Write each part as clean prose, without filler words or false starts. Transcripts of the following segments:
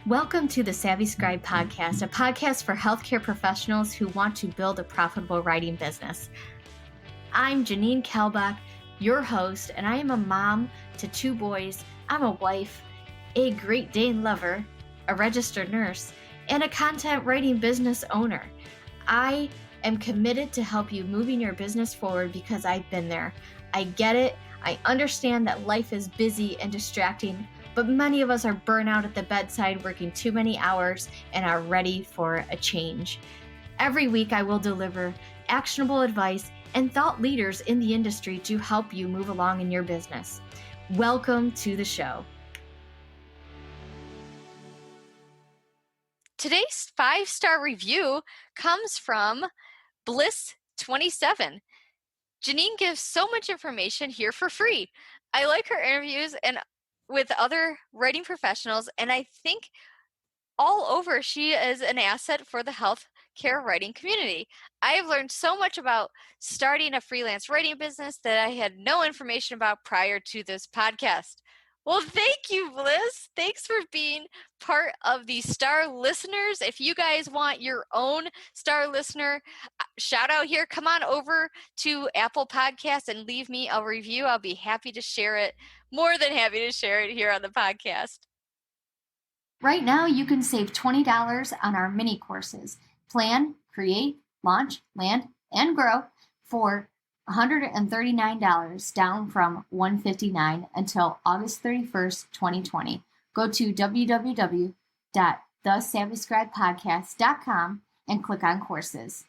Welcome to the Savvy Scribe podcast, a podcast for healthcare professionals who want to build a profitable writing business. I'm Janine Kalbach, your host, and I am a mom to 2 boys. I'm a wife, a Great Dane lover, a registered nurse, and a content writing business owner. I am committed to help you moving your business forward because I've been there. I get it. I understand that life is busy and distracting, but many of us are burnt out at the bedside, working too many hours, and are ready for a change. Every week, I will deliver actionable advice and thought leaders in the industry to help you move along in your business. Welcome to the show. Today's 5-star review comes from Bliss27. Janine gives so much information here for free. I like her interviews and with other writing professionals, and I think all over she is an asset for the healthcare writing community. I have learned so much about starting a freelance writing business that I had no information about prior to this podcast. Well, thank you, Bliss. Thanks for being part of the star listeners. If you guys want your own star listener shout out here, come on over to Apple Podcasts and leave me a review. I'll be happy to share it, more than happy to share it here on the podcast. Right now, you can save $20 on our mini courses, Plan, Create, Launch, Land, and Grow for $139, down from $159 until August 31st, 2020. Go to www.thesavvyscribepodcast.com and click on courses.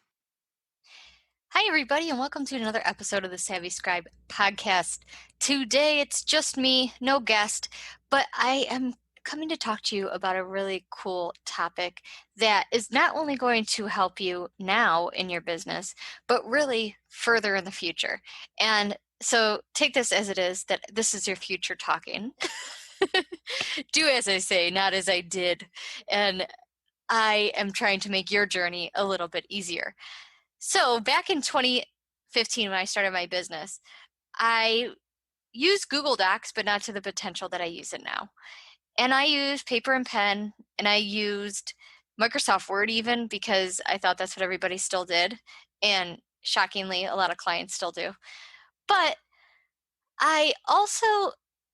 Hi, everybody, and welcome to another episode of the Savvy Scribe podcast. Today, it's just me, no guest, but I am coming to talk to you about a really cool topic that is not only going to help you now in your business, but really further in the future. And so take this as it is, that this is your future talking. Do as I say, not as I did. And I am trying to make your journey a little bit easier. So back in 2015, when I started my business, I used Google Docs, but not to the potential that I use it now. And I used paper and pen, and I used Microsoft Word even because I thought that's what everybody still did. And shockingly, a lot of clients still do. But I also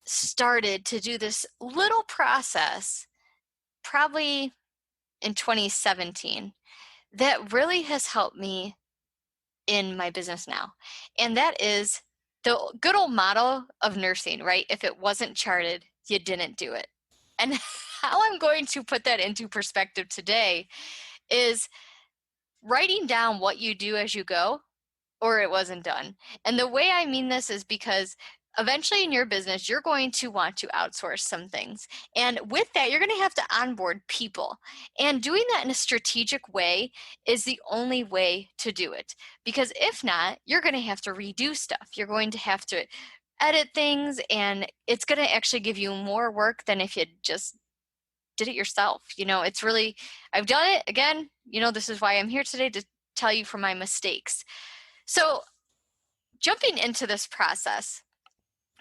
started to do this little process probably in 2017 that really has helped me in my business now. And that is the good old motto of nursing, right? If it wasn't charted, you didn't do it. And how I'm going to put that into perspective today is writing down what you do as you go, or it wasn't done. And the way I mean this is because eventually in your business, you're going to want to outsource some things. And with that, you're going to have to onboard people. And doing that in a strategic way is the only way to do it. Because if not, you're going to have to redo stuff. You're going to have to edit things, and it's going to actually give you more work than if you just did it yourself. You know, it's really, I've done it. Again, you know, this is why I'm here today, to tell you from my mistakes. So jumping into this process,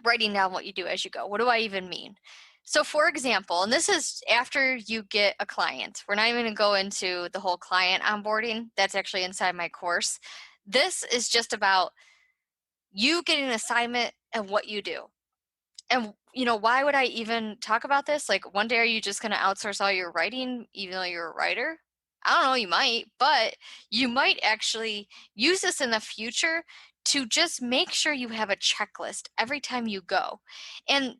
writing down what you do as you go. What do I even mean? So for example, and this is after you get a client. We're not even going to go into the whole client onboarding. That's actually inside my course. This is just about you getting an assignment and what you do. And, you know, why would I even talk about this? Like, one day, are you just going to outsource all your writing, even though you're a writer? I don't know, you might, but you might actually use this in the future to just make sure you have a checklist every time you go. And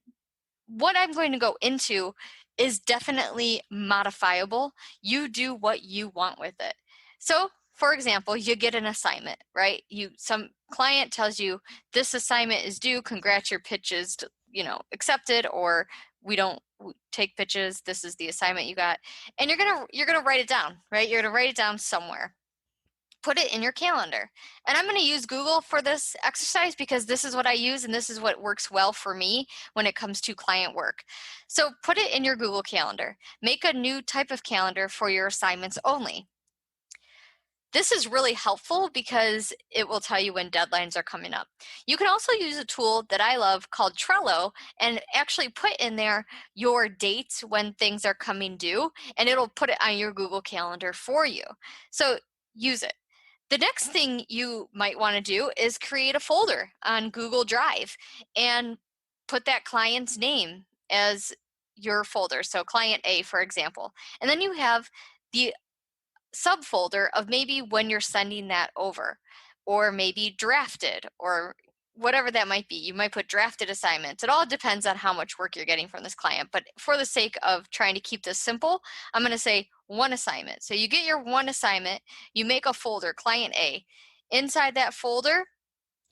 what I'm going to go into is definitely modifiable. You do what you want with it. So, for example, you get an assignment, right? Some client tells you this assignment is due. Congrats, your pitch is, accepted, or we don't take pitches. This is the assignment you got, and you're gonna write it down, right? You're gonna write it down somewhere. Put it in your calendar. And I'm going to use Google for this exercise because this is what I use and this is what works well for me when it comes to client work. So put it in your Google Calendar. Make a new type of calendar for your assignments only. This is really helpful because it will tell you when deadlines are coming up. You can also use a tool that I love called Trello and actually put in there your dates when things are coming due, and it'll put it on your Google Calendar for you. So use it. The next thing you might want to do is create a folder on Google Drive and put that client's name as your folder. So client A, for example. And then you have the subfolder of maybe when you're sending that over, or maybe drafted, or whatever that might be. You might put drafted assignments. It all depends on how much work you're getting from this client. But for the sake of trying to keep this simple, I'm going to say one assignment. So you get your one assignment, you make a folder, client A. Inside that folder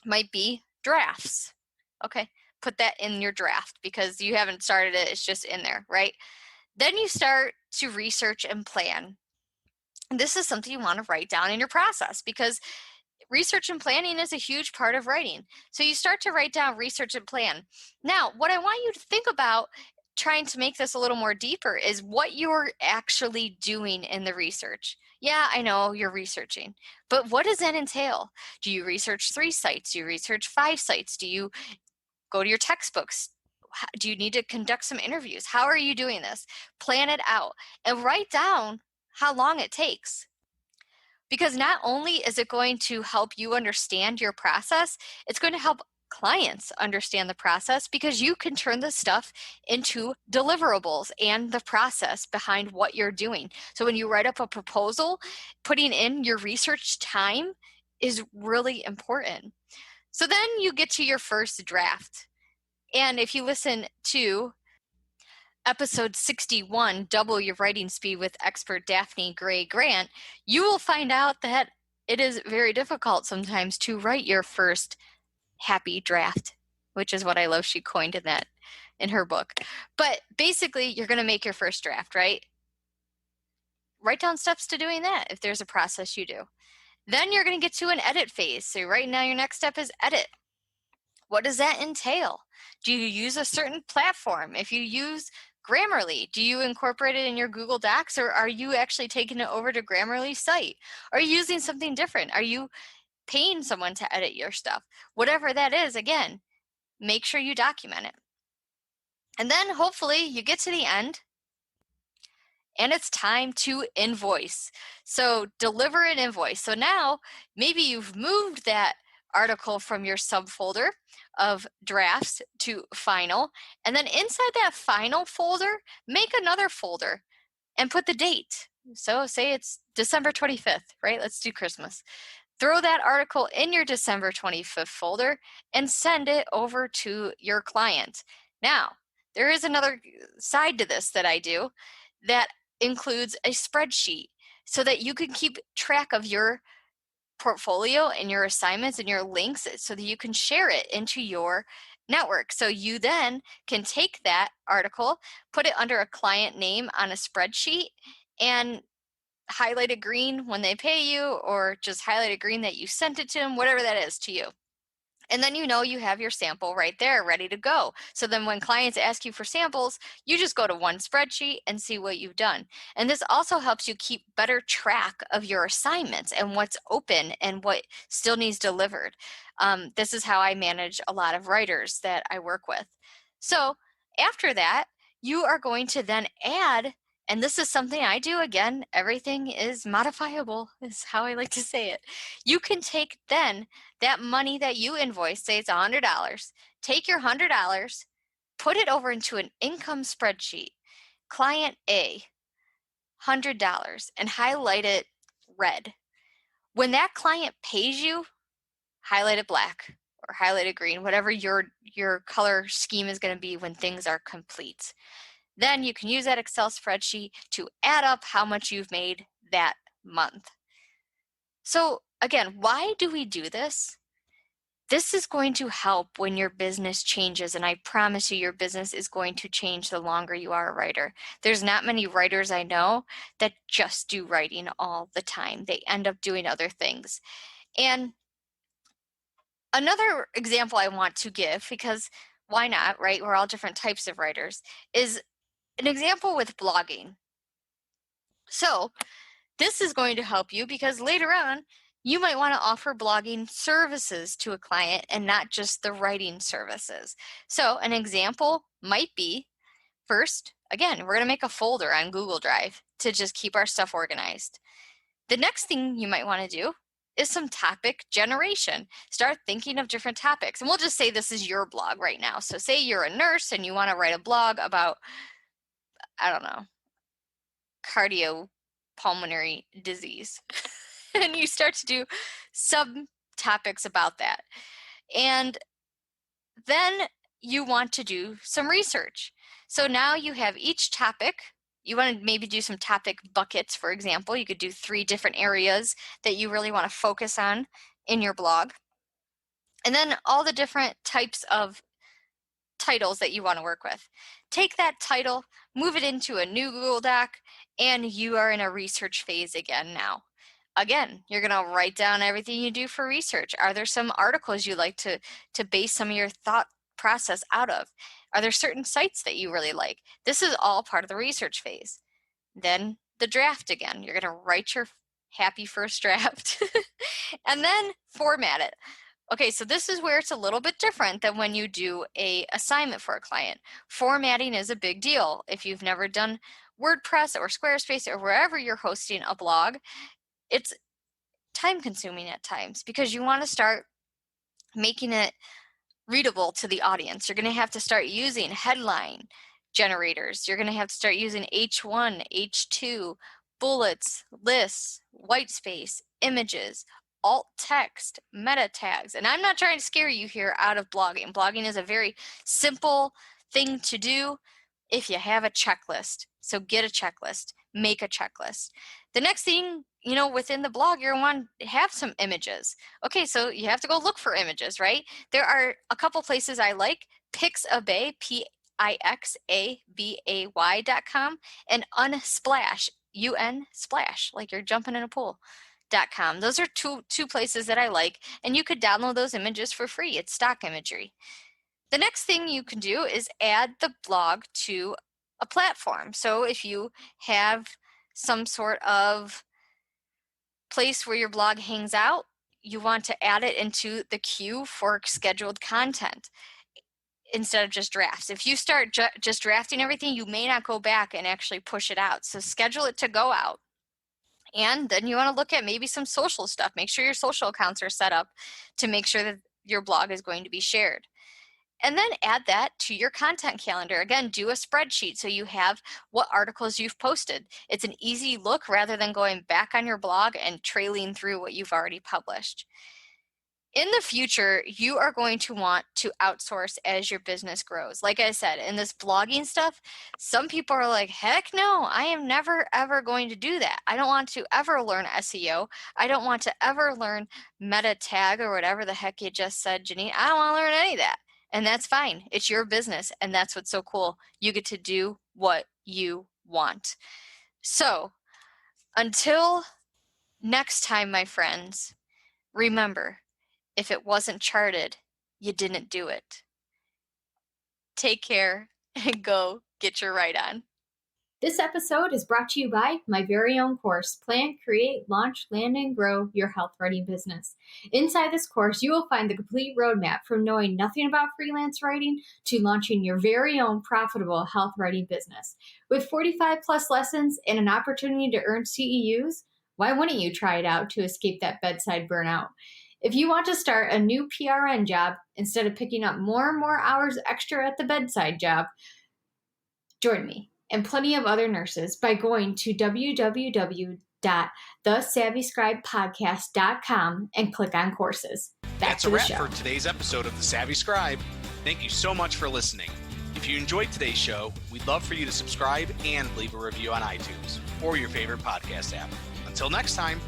might be drafts. Okay, put that in your draft because you haven't started it. It's just in there, right? Then you start to research and plan. This is something you want to write down in your process because research and planning is a huge part of writing. So you start to write down research and plan. Now, what I want you to think about trying to make this a little more deeper is what you're actually doing in the research. Yeah, I know you're researching, but what does that entail? Do you research 3 sites? Do you research 5 sites? Do you go to your textbooks? Do you need to conduct some interviews? How are you doing this? Plan it out and write down how long it takes. Because not only is it going to help you understand your process, it's going to help clients understand the process because you can turn this stuff into deliverables and the process behind what you're doing. So when you write up a proposal, putting in your research time is really important. So then you get to your first draft. And if you listen to episode 61, Double Your Writing Speed with expert Daphne Gray Grant, you will find out that it is very difficult sometimes to write your first happy draft, which is what I love she coined in her book. But basically, you're going to make your first draft, right? Write down steps to doing that if there's a process you do. Then you're going to get to an edit phase. So right now your next step is edit. What does that entail? Do you use a certain platform? If you use Grammarly, do you incorporate it in your Google Docs, or are you actually taking it over to Grammarly's site? Are you using something different? Are you paying someone to edit your stuff? Whatever that is, again, make sure you document it. And then hopefully you get to the end and it's time to invoice. So deliver an invoice. So now maybe you've moved that article from your subfolder of drafts to final. And then inside that final folder, make another folder and put the date. So say it's December 25th, right? Let's do Christmas. Throw that article in your December 25th folder and send it over to your client. Now, there is another side to this that I do that includes a spreadsheet so that you can keep track of your portfolio and your assignments and your links so that you can share it into your network. So you then can take that article, put it under a client name on a spreadsheet, and highlight it green when they pay you, or just highlight it green that you sent it to them, whatever that is to you. And then you know you have your sample right there ready to go. So then when clients ask you for samples, you just go to one spreadsheet and see what you've done. And this also helps you keep better track of your assignments and what's open and what still needs delivered. This is how I manage a lot of writers that I work with. So after that, you are going to then add, and this is something I do, again, everything is modifiable, is how I like to say it. You can take then that money that you invoice, say it's $100, take your $100, put it over into an income spreadsheet, client A, $100, and highlight it red. When that client pays you, highlight it black or highlight it green, whatever your color scheme is going to be when things are complete. Then you can use that Excel spreadsheet to add up how much you've made that month. So again, why do we do this? This is going to help when your business changes, and I promise you your business is going to change the longer you are a writer. There's not many writers I know that just do writing all the time. They end up doing other things. And another example I want to give, because why not, right? We're all different types of writers, is an example with blogging. So This is going to help you because later on, you might want to offer blogging services to a client and not just the writing services. So an example might be, first, again, we're going to make a folder on Google Drive to just keep our stuff organized. The next thing you might want to do is some topic generation. Start thinking of different topics. And we'll just say this is your blog right now. So say you're a nurse and you want to write a blog about, I don't know, cardiopulmonary disease. And you start to do subtopics about that. And then you want to do some research. So now you have each topic. You want to maybe do some topic buckets, for example. You could do 3 different areas that you really want to focus on in your blog. And then all the different types of titles that you want to work with. Take that title, move it into a new Google Doc, and you are in a research phase again now. Again, you're going to write down everything you do for research. Are there some articles you like to base some of your thought process out of? Are there certain sites that you really like? This is all part of the research phase. Then the draft again. You're going to write your happy first draft and then format it. Okay, so this is where it's a little bit different than when you do an assignment for a client. Formatting is a big deal. If you've never done WordPress or Squarespace or wherever you're hosting a blog, it's time consuming at times because you want to start making it readable to the audience. You're going to have to start using headline generators. You're going to have to start using H1, H2, bullets, lists, white space, images, alt text, meta tags. And I'm not trying to scare you here out of blogging. Blogging is a very simple thing to do if you have a checklist. So get a checklist, make a checklist. The next thing, within the blog, you're going to want to have some images. Okay, so you have to go look for images, right? There are a couple places I like, Pixabay, Pixabay.com, and Unsplash, Unsplash, like you're jumping in a pool.com. Those are two places that I like, and you could download those images for free. It's stock imagery. The next thing you can do is add the blog to a platform. So if you have some sort of place where your blog hangs out, you want to add it into the queue for scheduled content instead of just drafts. If you start just drafting everything, you may not go back and actually push it out. So schedule it to go out. And then you want to look at maybe some social stuff. Make sure your social accounts are set up to make sure that your blog is going to be shared. And then add that to your content calendar. Again, do a spreadsheet so you have what articles you've posted. It's an easy look rather than going back on your blog and trailing through what you've already published. In the future, you are going to want to outsource as your business grows. Like I said, in this blogging stuff, some people are like, heck no, I am never, ever going to do that. I don't want to ever learn SEO. I don't want to ever learn meta tag or whatever the heck you just said, Janine. I don't want to learn any of that. And that's fine. It's your business. And that's what's so cool. You get to do what you want. So until next time, my friends, remember, if it wasn't charted, you didn't do it. Take care and go get your right on. This episode is brought to you by my very own course, Plan, Create, Launch, Land, and Grow Your Health Writing Business. Inside this course, you will find the complete roadmap from knowing nothing about freelance writing to launching your very own profitable health writing business. With 45 plus lessons and an opportunity to earn CEUs, why wouldn't you try it out to escape that bedside burnout? If you want to start a new PRN job instead of picking up more and more hours extra at the bedside job, join me and plenty of other nurses by going to www.thesavvyscribepodcast.com and click on courses. That's a wrap for today's episode of The Savvy Scribe. Thank you so much for listening. If you enjoyed today's show, we'd love for you to subscribe and leave a review on iTunes or your favorite podcast app. Until next time.